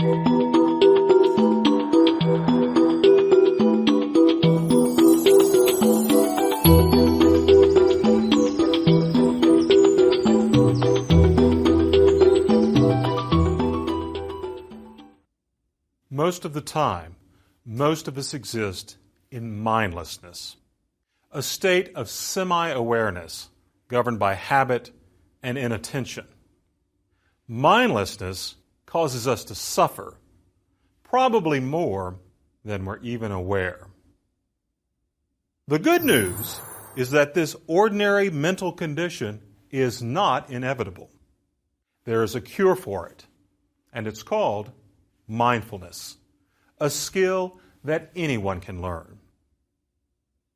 Most of the time, most of us exist in mindlessness, a state of semi-awareness governed by habit and inattention. Mindlessness causes us to suffer, probably more than we're even aware. The good news is that this ordinary mental condition is not inevitable. There is a cure for it, and it's called mindfulness, a skill that anyone can learn.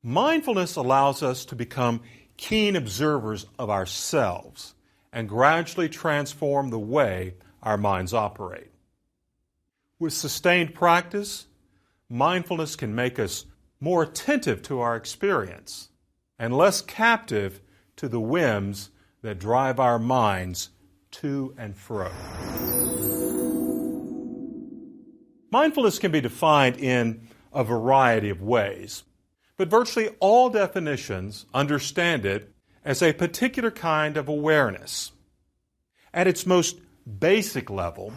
Mindfulness allows us to become keen observers of ourselves and gradually transform the way our minds operate. With sustained practice, mindfulness can make us more attentive to our experience and less captive to the whims that drive our minds to and fro. Mindfulness can be defined in a variety of ways, but virtually all definitions understand it as a particular kind of awareness. At its most basic level,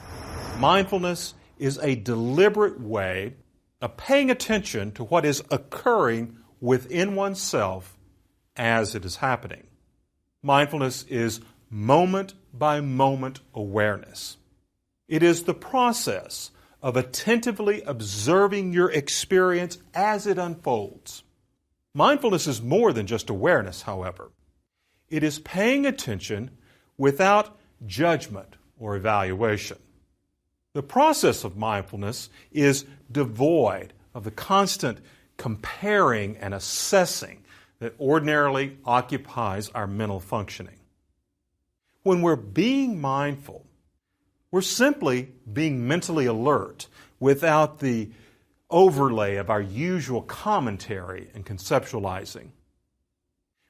mindfulness is a deliberate way of paying attention to what is occurring within oneself as it is happening. Mindfulness is moment-by-moment awareness. It is the process of attentively observing your experience as it unfolds. Mindfulness is more than just awareness, however. It is paying attention without judgment or evaluation. The process of mindfulness is devoid of the constant comparing and assessing that ordinarily occupies our mental functioning. When we're being mindful, we're simply being mentally alert without the overlay of our usual commentary and conceptualizing.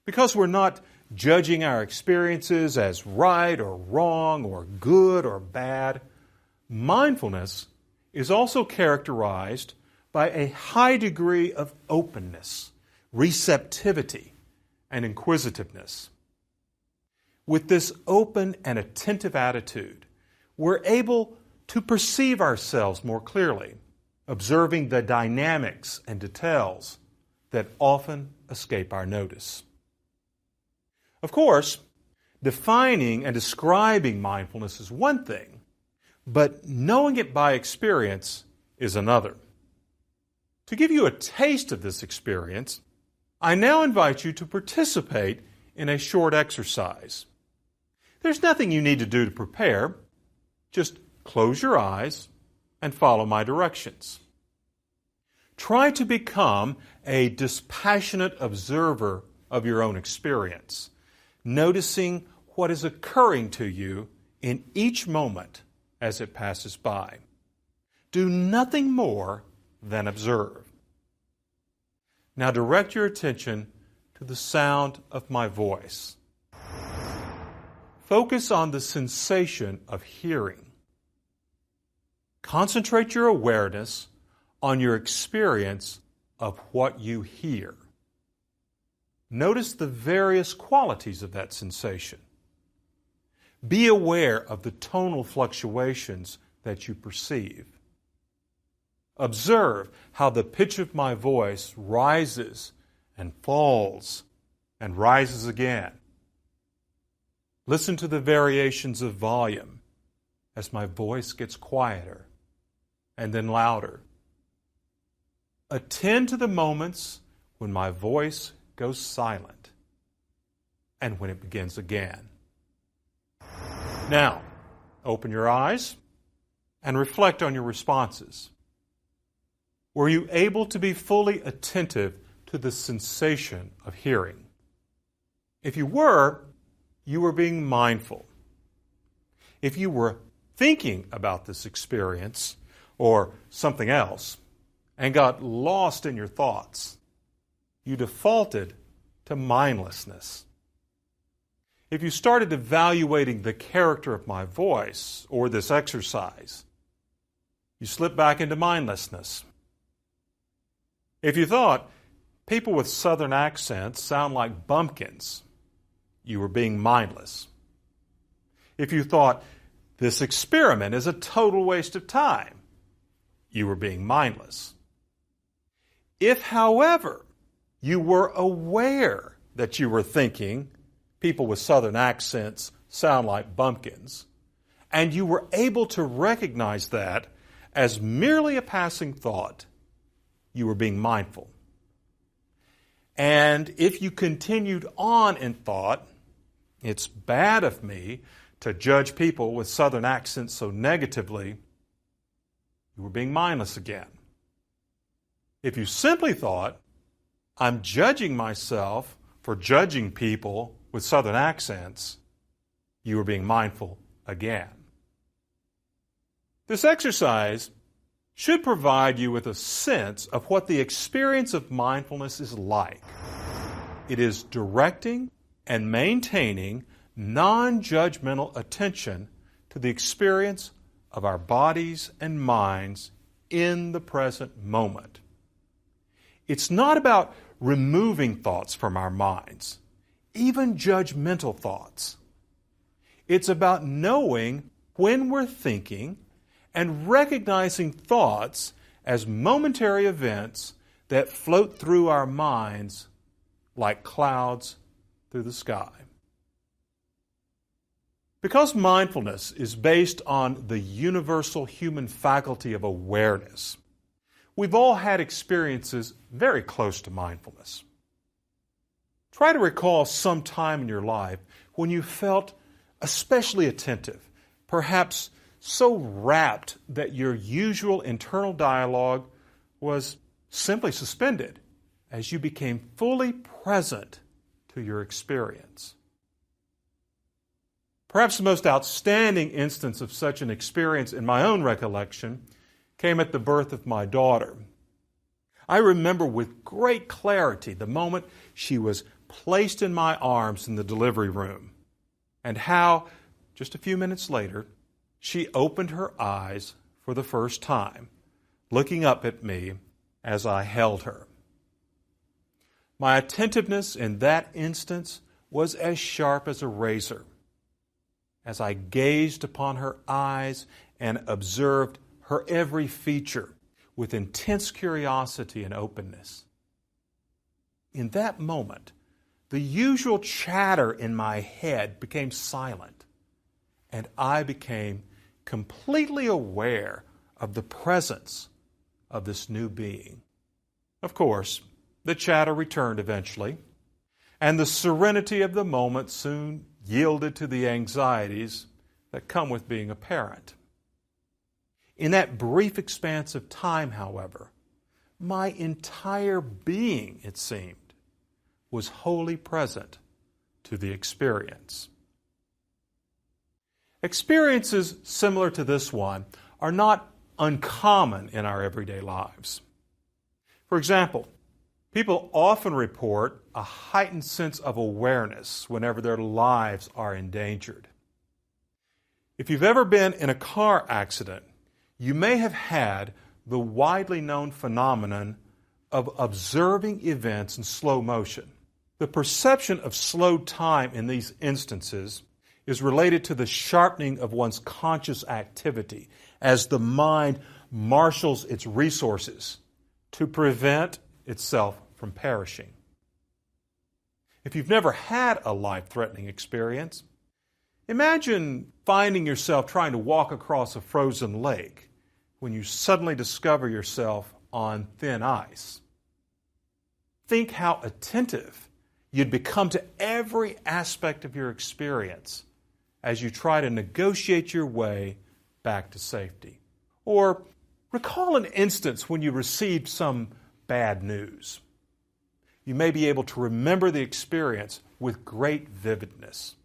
Because we're not judging our experiences as right or wrong or good or bad, mindfulness is also characterized by a high degree of openness, receptivity, and inquisitiveness. With this open and attentive attitude, we're able to perceive ourselves more clearly, observing the dynamics and details that often escape our notice. Of course, defining and describing mindfulness is one thing, but knowing it by experience is another. To give you a taste of this experience, I now invite you to participate in a short exercise. There's nothing you need to do to prepare. Just close your eyes and follow my directions. Try to become a dispassionate observer of your own experience, noticing what is occurring to you in each moment as it passes by. Do nothing more than observe. Now direct your attention to the sound of my voice. Focus on the sensation of hearing. Concentrate your awareness on your experience of what you hear. Notice the various qualities of that sensation. Be aware of the tonal fluctuations that you perceive. Observe how the pitch of my voice rises and falls and rises again. Listen to the variations of volume as my voice gets quieter and then louder. Attend to the moments when my voice goes silent and when it begins again. Now, open your eyes and reflect on your responses. Were you able to be fully attentive to the sensation of hearing? If you were being mindful. If you were thinking about this experience or something else and got lost in your thoughts, you defaulted to mindlessness. If you started evaluating the character of my voice or this exercise, you slip back into mindlessness. If you thought people with Southern accents sound like bumpkins, you were being mindless. If you thought this experiment is a total waste of time, you were being mindless. If, however, you were aware that you were thinking people with Southern accents sound like bumpkins, and you were able to recognize that as merely a passing thought, you were being mindful. And if you continued on in thought, it's bad of me to judge people with Southern accents so negatively, you were being mindless again. If you simply thought, I'm judging myself for judging people with Southern accents, you were being mindful again. This exercise should provide you with a sense of what the experience of mindfulness is like. It is directing and maintaining non-judgmental attention to the experience of our bodies and minds in the present moment. It's not about removing thoughts from our minds, even judgmental thoughts. It's about knowing when we're thinking and recognizing thoughts as momentary events that float through our minds like clouds through the sky. Because mindfulness is based on the universal human faculty of awareness, we've all had experiences very close to mindfulness. Try to recall some time in your life when you felt especially attentive, perhaps so rapt that your usual internal dialogue was simply suspended as you became fully present to your experience. Perhaps the most outstanding instance of such an experience in my own recollection came at the birth of my daughter. I remember with great clarity the moment she was placed in my arms in the delivery room, and how, just a few minutes later, she opened her eyes for the first time, looking up at me as I held her. My attentiveness in that instance was as sharp as a razor. As I gazed upon her eyes and observed her every feature with intense curiosity and openness. In that moment, the usual chatter in my head became silent, and I became completely aware of the presence of this new being. Of course, the chatter returned eventually, and the serenity of the moment soon yielded to the anxieties that come with being a parent. In that brief expanse of time, however, my entire being, it seemed, was wholly present to the experience. Experiences similar to this one are not uncommon in our everyday lives. For example, people often report a heightened sense of awareness whenever their lives are endangered. If you've ever been in a car accident, you may have had the widely known phenomenon of observing events in slow motion. The perception of slowed time in these instances is related to the sharpening of one's conscious activity as the mind marshals its resources to prevent itself from perishing. If you've never had a life-threatening experience, imagine finding yourself trying to walk across a frozen lake when you suddenly discover yourself on thin ice. Think how attentive you'd become to every aspect of your experience as you try to negotiate your way back to safety. Or recall an instance when you received some bad news. You may be able to remember the experience with great vividness.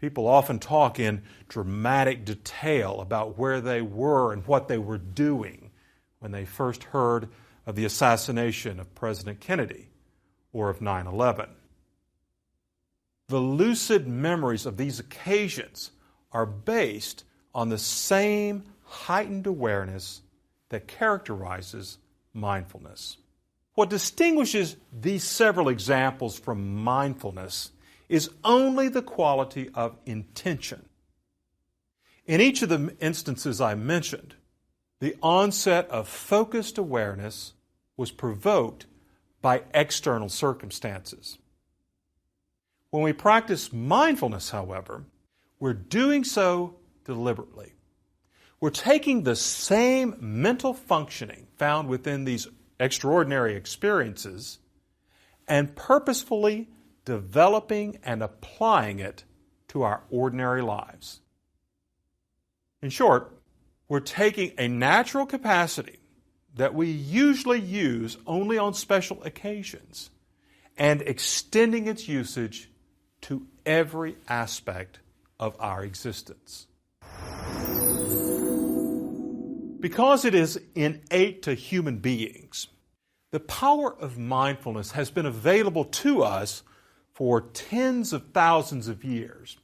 People often talk in dramatic detail about where they were and what they were doing when they first heard of the assassination of President Kennedy or of 9/11. The lucid memories of these occasions are based on the same heightened awareness that characterizes mindfulness. What distinguishes these several examples from mindfulness is only the quality of intention. In each of the instances I mentioned, the onset of focused awareness was provoked by external circumstances. When we practice mindfulness, however, we're doing so deliberately. We're taking the same mental functioning found within these extraordinary experiences and purposefully developing and applying it to our ordinary lives. In short, we're taking a natural capacity that we usually use only on special occasions and extending its usage to every aspect of our existence. Because it is innate to human beings, the power of mindfulness has been available to us for tens of thousands of years.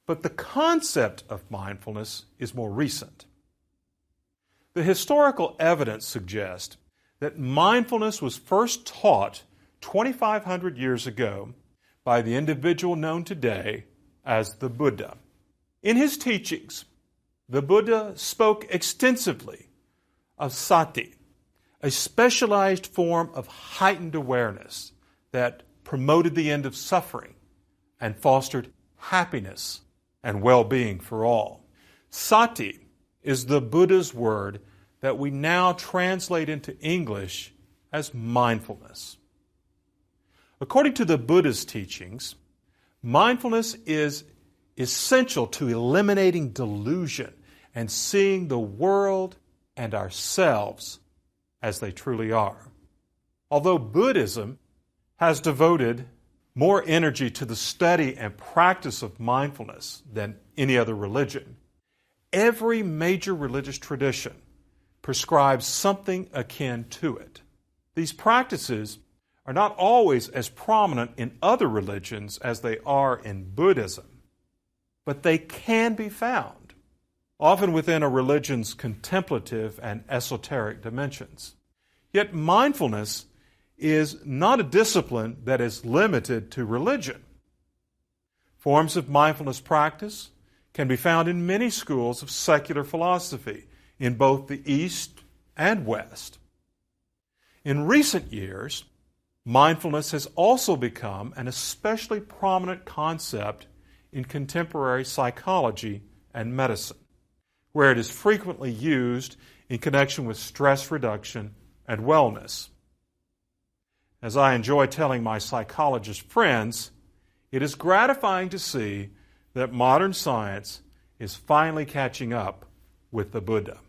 But the concept of mindfulness is more recent. The historical evidence suggests that mindfulness was first taught 2,500 years ago by the individual known today as the Buddha. In his teachings, the Buddha spoke extensively of sati, a specialized form of heightened awareness that promoted the end of suffering and fostered happiness and well-being for all. Sati is the Buddha's word that we now translate into English as mindfulness. According to the Buddha's teachings, mindfulness is essential to eliminating delusion and seeing the world and ourselves as they truly are. Although Buddhism has devoted more energy to the study and practice of mindfulness than any other religion, every major religious tradition prescribes something akin to it. These practices are not always as prominent in other religions as they are in Buddhism, but they can be found, often within a religion's contemplative and esoteric dimensions. Yet mindfulness is not a discipline that is limited to religion. Forms of mindfulness practice can be found in many schools of secular philosophy in both the East and West. In recent years, mindfulness has also become an especially prominent concept in contemporary psychology and medicine, where it is frequently used in connection with stress reduction and wellness. As I enjoy telling my psychologist friends, it is gratifying to see that modern science is finally catching up with the Buddha.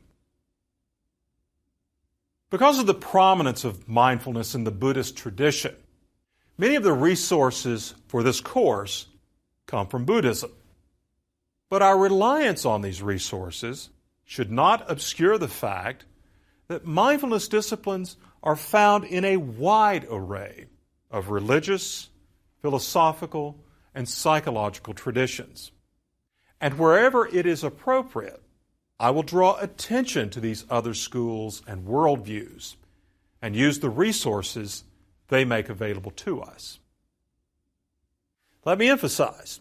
Because of the prominence of mindfulness in the Buddhist tradition, many of the resources for this course come from Buddhism. But our reliance on these resources should not obscure the fact that mindfulness disciplines are found in a wide array of religious, philosophical, and psychological traditions. And wherever it is appropriate, I will draw attention to these other schools and worldviews and use the resources they make available to us. Let me emphasize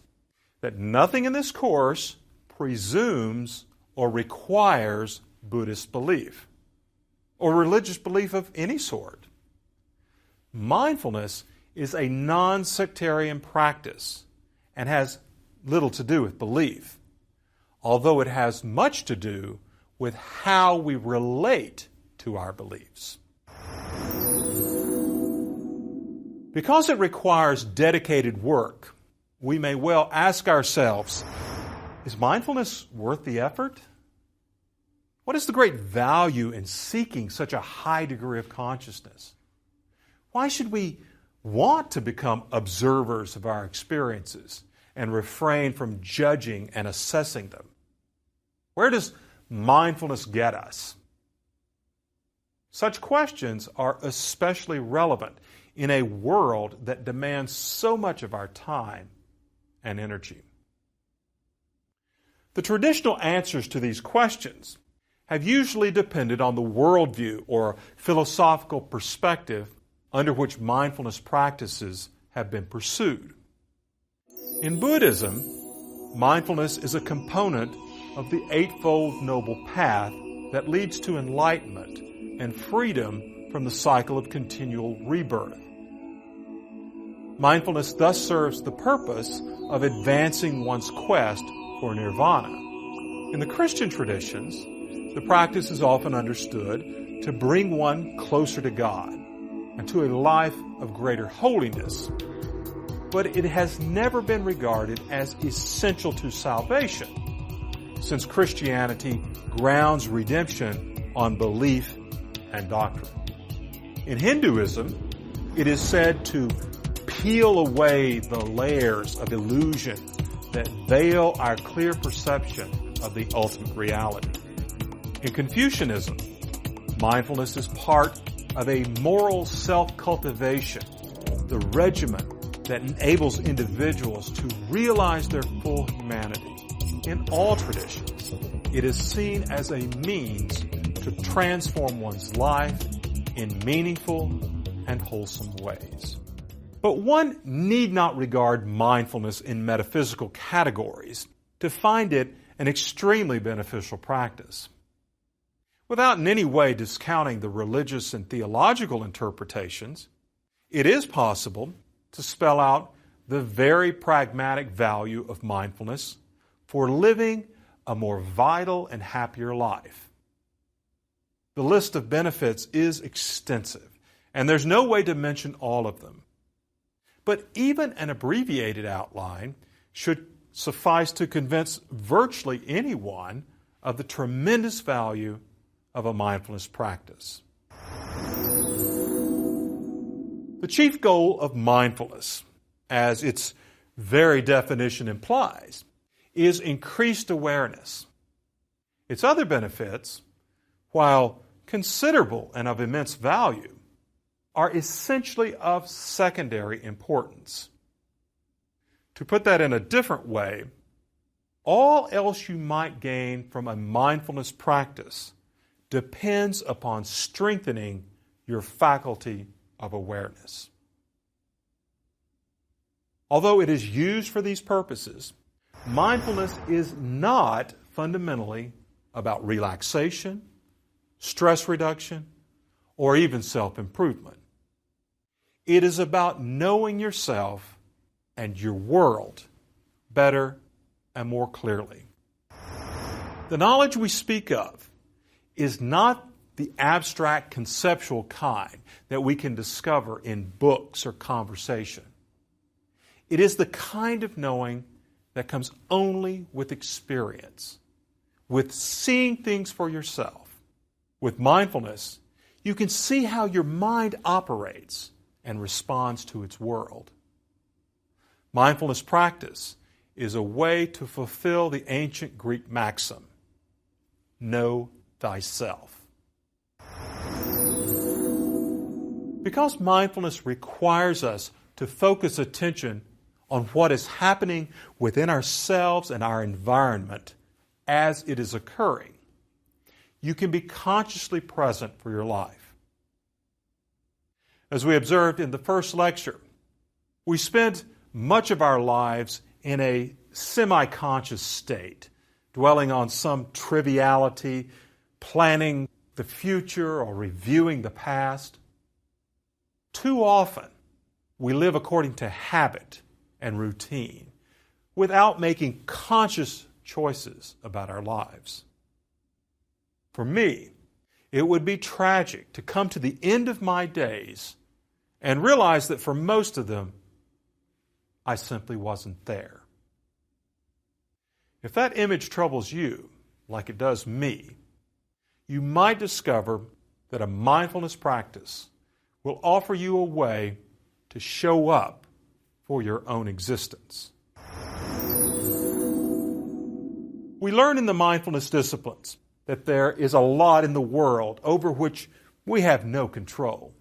that nothing in this course presumes or requires Buddhist belief or religious belief of any sort. Mindfulness is a non-sectarian practice and has little to do with belief, although it has much to do with how we relate to our beliefs. Because it requires dedicated work, we may well ask ourselves, is mindfulness worth the effort? What is the great value in seeking such a high degree of consciousness? Why should we want to become observers of our experiences and refrain from judging and assessing them? Where does mindfulness get us? Such questions are especially relevant in a world that demands so much of our time and energy. The traditional answers to these questions have usually depended on the worldview or philosophical perspective under which mindfulness practices have been pursued. In Buddhism, mindfulness is a component of the Eightfold Noble Path that leads to enlightenment and freedom from the cycle of continual rebirth. Mindfulness thus serves the purpose of advancing one's quest for nirvana. In the Christian traditions, the practice is often understood to bring one closer to God and to a life of greater holiness, but it has never been regarded as essential to salvation, since Christianity grounds redemption on belief and doctrine. In Hinduism, it is said to peel away the layers of illusion that veil our clear perception of the ultimate reality. In Confucianism, mindfulness is part of a moral self-cultivation, the regimen that enables individuals to realize their full humanity. In all traditions, it is seen as a means to transform one's life in meaningful and wholesome ways. But one need not regard mindfulness in metaphysical categories to find it an extremely beneficial practice. Without in any way discounting the religious and theological interpretations, it is possible to spell out the very pragmatic value of mindfulness for living a more vital and happier life. The list of benefits is extensive, and there's no way to mention all of them. But even an abbreviated outline should suffice to convince virtually anyone of the tremendous value of a mindfulness practice. The chief goal of mindfulness, as its very definition implies, is increased awareness. Its other benefits, while considerable and of immense value, are essentially of secondary importance. To put that in a different way, all else you might gain from a mindfulness practice depends upon strengthening your faculty of awareness. Although it is used for these purposes, mindfulness is not fundamentally about relaxation, stress reduction, or even self-improvement. It is about knowing yourself and your world better and more clearly. The knowledge we speak of is not the abstract conceptual kind that we can discover in books or conversation. It is the kind of knowing that comes only with experience, with seeing things for yourself. With mindfulness, you can see how your mind operates and responds to its world. Mindfulness practice is a way to fulfill the ancient Greek maxim, know thyself. Because mindfulness requires us to focus attention on what is happening within ourselves and our environment as it is occurring, you can be consciously present for your life. As we observed in the first lecture, we spend much of our lives in a semi-conscious state, dwelling on some triviality, planning the future or reviewing the past. Too often, we live according to habit and routine without making conscious choices about our lives. For me, it would be tragic to come to the end of my days and realize that for most of them, I simply wasn't there. If that image troubles you, like it does me, you might discover that a mindfulness practice will offer you a way to show up for your own existence. We learn in the mindfulness disciplines that there is a lot in the world over which we have no control.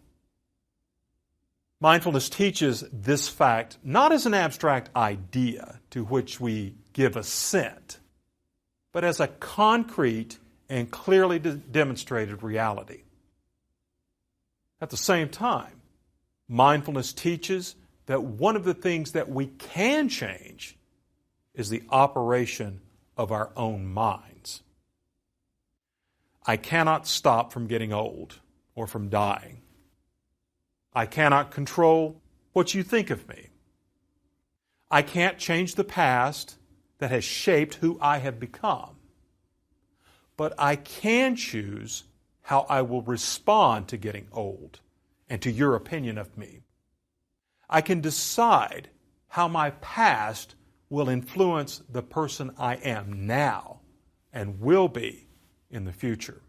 Mindfulness teaches this fact not as an abstract idea to which we give assent, but as a concrete and clearly demonstrated reality. At the same time, mindfulness teaches that one of the things that we can change is the operation of our own minds. I cannot stop from getting old or from dying. I cannot control what you think of me. I can't change the past that has shaped who I have become. But I can choose how I will respond to getting old and to your opinion of me. I can decide how my past will influence the person I am now and will be in the future.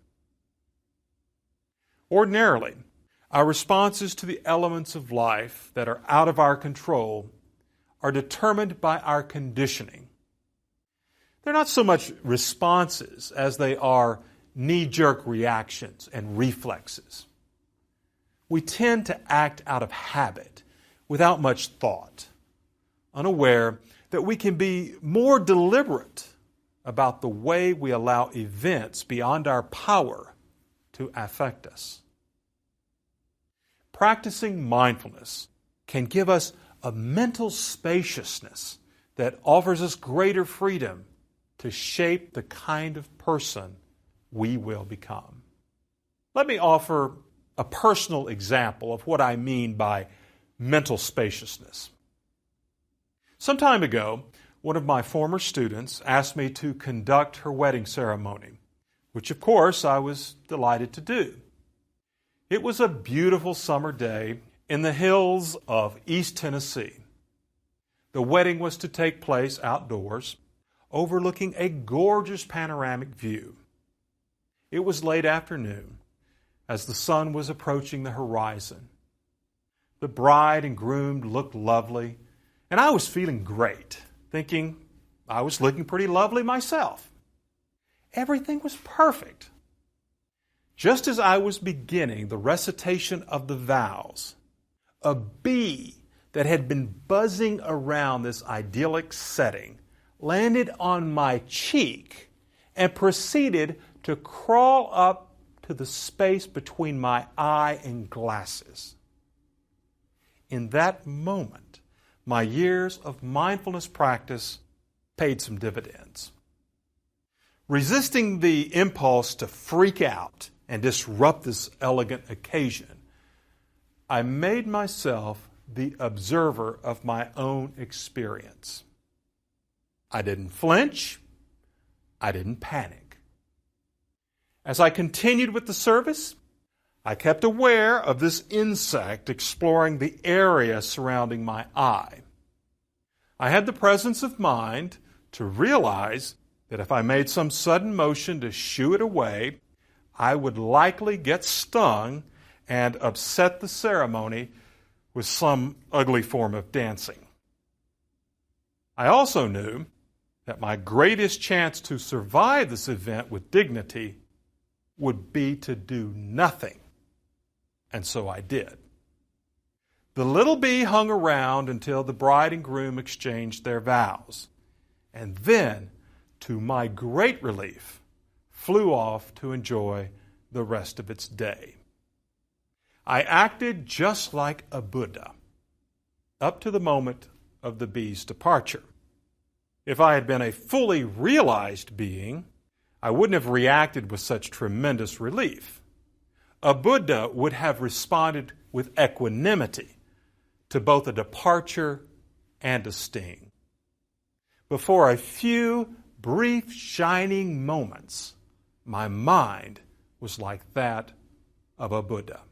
Ordinarily, our responses to the elements of life that are out of our control are determined by our conditioning. They're not so much responses as they are knee-jerk reactions and reflexes. We tend to act out of habit, without much thought, unaware that we can be more deliberate about the way we allow events beyond our power to affect us. Practicing mindfulness can give us a mental spaciousness that offers us greater freedom to shape the kind of person we will become. Let me offer a personal example of what I mean by mental spaciousness. Some time ago, one of my former students asked me to conduct her wedding ceremony, which of course I was delighted to do. It was a beautiful summer day in the hills of East Tennessee. The wedding was to take place outdoors, overlooking a gorgeous panoramic view. It was late afternoon, as the sun was approaching the horizon. The bride and groom looked lovely, and I was feeling great, thinking I was looking pretty lovely myself. Everything was perfect. Just as I was beginning the recitation of the vows, a bee that had been buzzing around this idyllic setting landed on my cheek and proceeded to crawl up to the space between my eye and glasses. In that moment, my years of mindfulness practice paid some dividends. Resisting the impulse to freak out and disrupt this elegant occasion, I made myself the observer of my own experience. I didn't flinch. I didn't panic. As I continued with the service, I kept aware of this insect exploring the area surrounding my eye. I had the presence of mind to realize that if I made some sudden motion to shoo it away, I would likely get stung and upset the ceremony with some ugly form of dancing. I also knew that my greatest chance to survive this event with dignity would be to do nothing. And so I did. The little bee hung around until the bride and groom exchanged their vows, and then, to my great relief, flew off to enjoy the rest of its day. I acted just like a Buddha up to the moment of the bee's departure. If I had been a fully realized being, I wouldn't have reacted with such tremendous relief. A Buddha would have responded with equanimity to both a departure and a sting. But for a few brief shining moments, my mind was like that of a Buddha.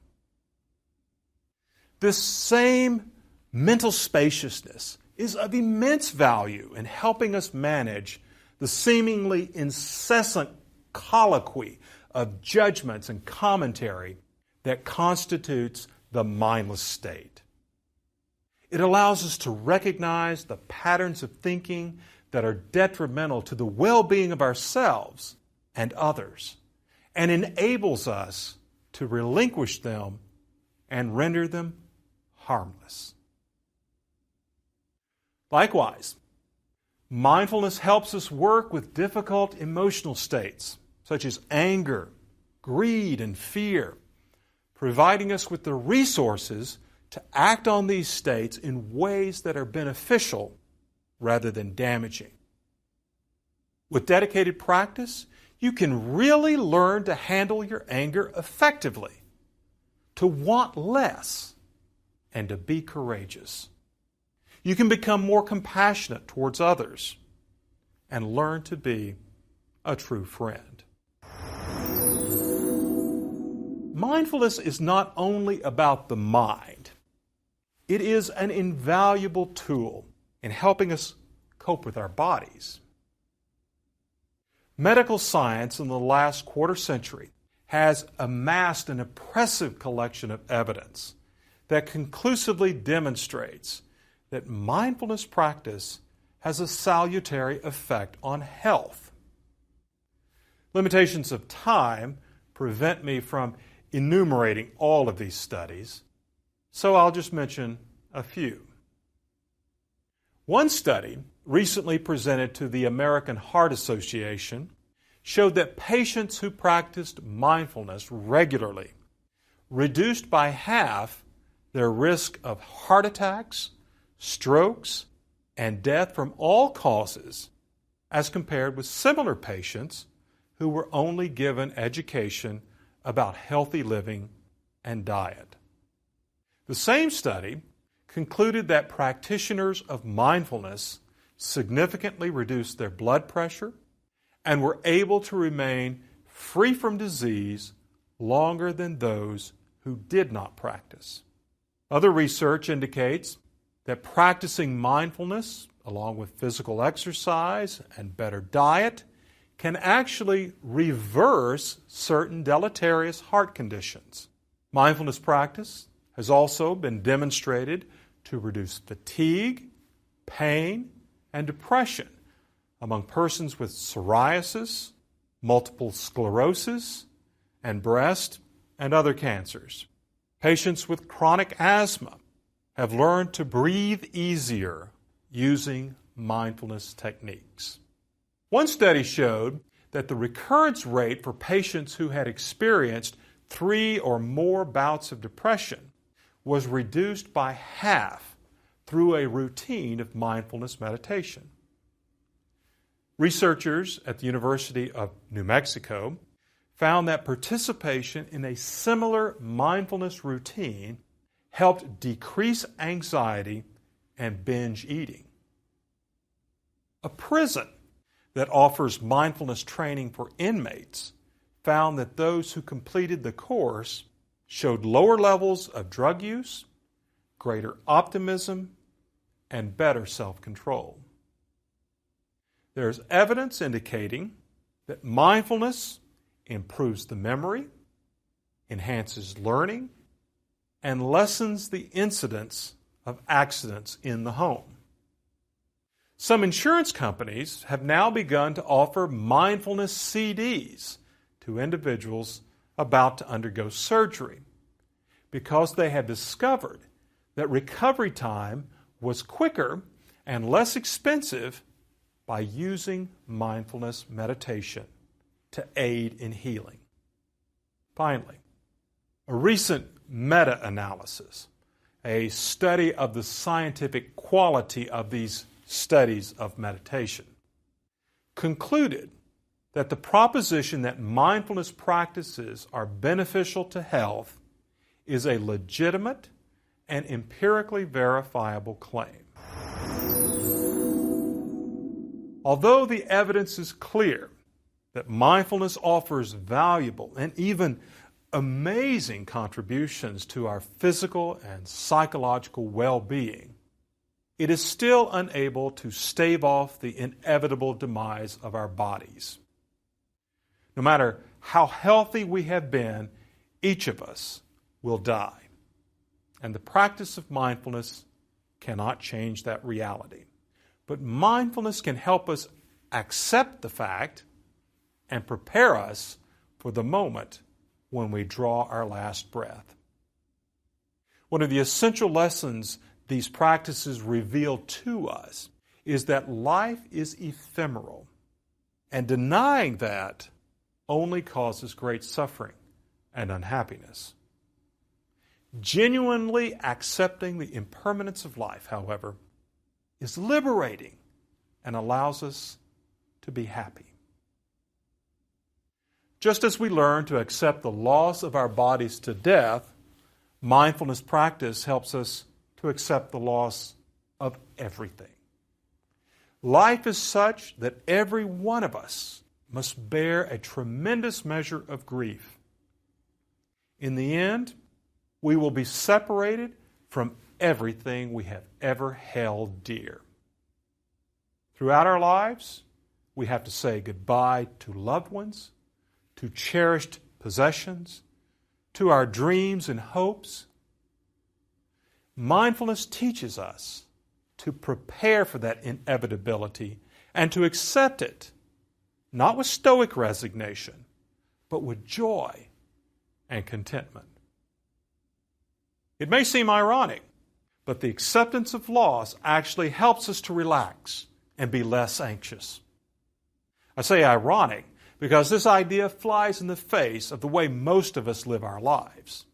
This same mental spaciousness is of immense value in helping us manage the seemingly incessant colloquy of judgments and commentary that constitutes the mindless state. It allows us to recognize the patterns of thinking that are detrimental to the well-being of ourselves and others, and enables us to relinquish them and render them harmless. Likewise, Mindfulness helps us work with difficult emotional states, such as anger, greed, and fear, providing us with the resources to act on these states in ways that are beneficial rather than damaging. With dedicated practice, you can really learn to handle your anger effectively, to want less, and to be courageous. You can become more compassionate towards others and learn to be a true friend. Mindfulness is not only about the mind. It is an invaluable tool in helping us cope with our bodies. Medical science in the last quarter century has amassed an impressive collection of evidence that conclusively demonstrates that mindfulness practice has a salutary effect on health. Limitations of time prevent me from enumerating all of these studies, so I'll just mention a few. One study recently presented to the American Heart Association showed that patients who practiced mindfulness regularly reduced by half their risk of heart attacks, strokes, and death from all causes as compared with similar patients who were only given education about healthy living and diet. The same study concluded that practitioners of mindfulness significantly reduced their blood pressure and were able to remain free from disease longer than those who did not practice. Other research indicates that practicing mindfulness, along with physical exercise and better diet, can actually reverse certain deleterious heart conditions. Mindfulness practice has also been demonstrated to reduce fatigue, pain, and depression among persons with psoriasis, multiple sclerosis, and breast and other cancers. Patients with chronic asthma have learned to breathe easier using mindfulness techniques. One study showed that the recurrence rate for patients who had experienced 3 or more bouts of depression was reduced by half through a routine of mindfulness meditation. Researchers at the University of New Mexico found that participation in a similar mindfulness routine helped decrease anxiety and binge eating. A prison that offers mindfulness training for inmates found that those who completed the course showed lower levels of drug use, greater optimism, and better self-control. There's evidence indicating that mindfulness improves the memory, enhances learning, and lessens the incidence of accidents in the home. Some insurance companies have now begun to offer mindfulness CDs to individuals about to undergo surgery because they have discovered that recovery time was quicker and less expensive by using mindfulness meditation to aid in healing. Finally, a recent meta-analysis, a study of the scientific quality of these studies of meditation, concluded that the proposition that mindfulness practices are beneficial to health is a legitimate and empirically verifiable claim. Although the evidence is clear that mindfulness offers valuable and even amazing contributions to our physical and psychological well-being, it is still unable to stave off the inevitable demise of our bodies. No matter how healthy we have been, each of us will die. And the practice of mindfulness cannot change that reality. But mindfulness can help us accept the fact and prepare us for the moment when we draw our last breath. One of the essential lessons these practices reveal to us is that life is ephemeral, and denying that only causes great suffering and unhappiness. Genuinely accepting the impermanence of life, however, is liberating and allows us to be happy. Just as we learn to accept the loss of our bodies to death, mindfulness practice helps us to accept the loss of everything. Life is such that every one of us must bear a tremendous measure of grief. In the end, we will be separated from everything we have ever held dear. Throughout our lives, we have to say goodbye to loved ones, to cherished possessions, to our dreams and hopes. Mindfulness teaches us to prepare for that inevitability and to accept it, not with stoic resignation, but with joy and contentment. It may seem ironic, but the acceptance of loss actually helps us to relax and be less anxious. I say ironic because this idea flies in the face of the way most of us live our lives.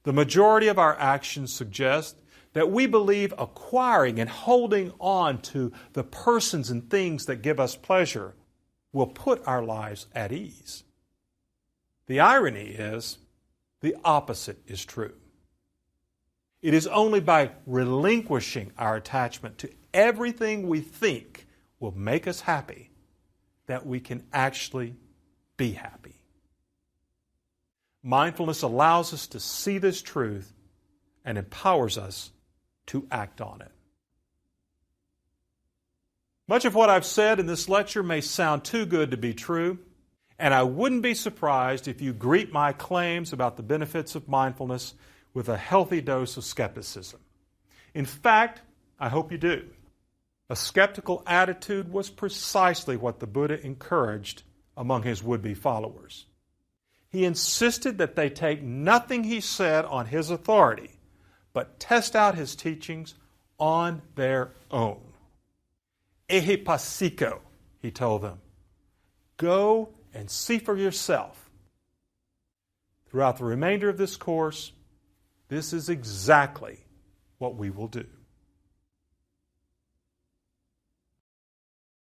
The majority of our actions suggest that we believe acquiring and holding on to the persons and things that give us pleasure will put our lives at ease. The irony is, the opposite is true. It is only by relinquishing our attachment to everything we think will make us happy that we can actually be happy. Mindfulness allows us to see this truth and empowers us to act on it. Much of what I've said in this lecture may sound too good to be true, and I wouldn't be surprised if you greet my claims about the benefits of mindfulness with a healthy dose of skepticism. In fact, I hope you do. A skeptical attitude was precisely what the Buddha encouraged among his would-be followers. He insisted that they take nothing he said on his authority, but test out his teachings on their own. Ehipassiko, he told them. Go and see for yourself. Throughout the remainder of this course, this is exactly what we will do.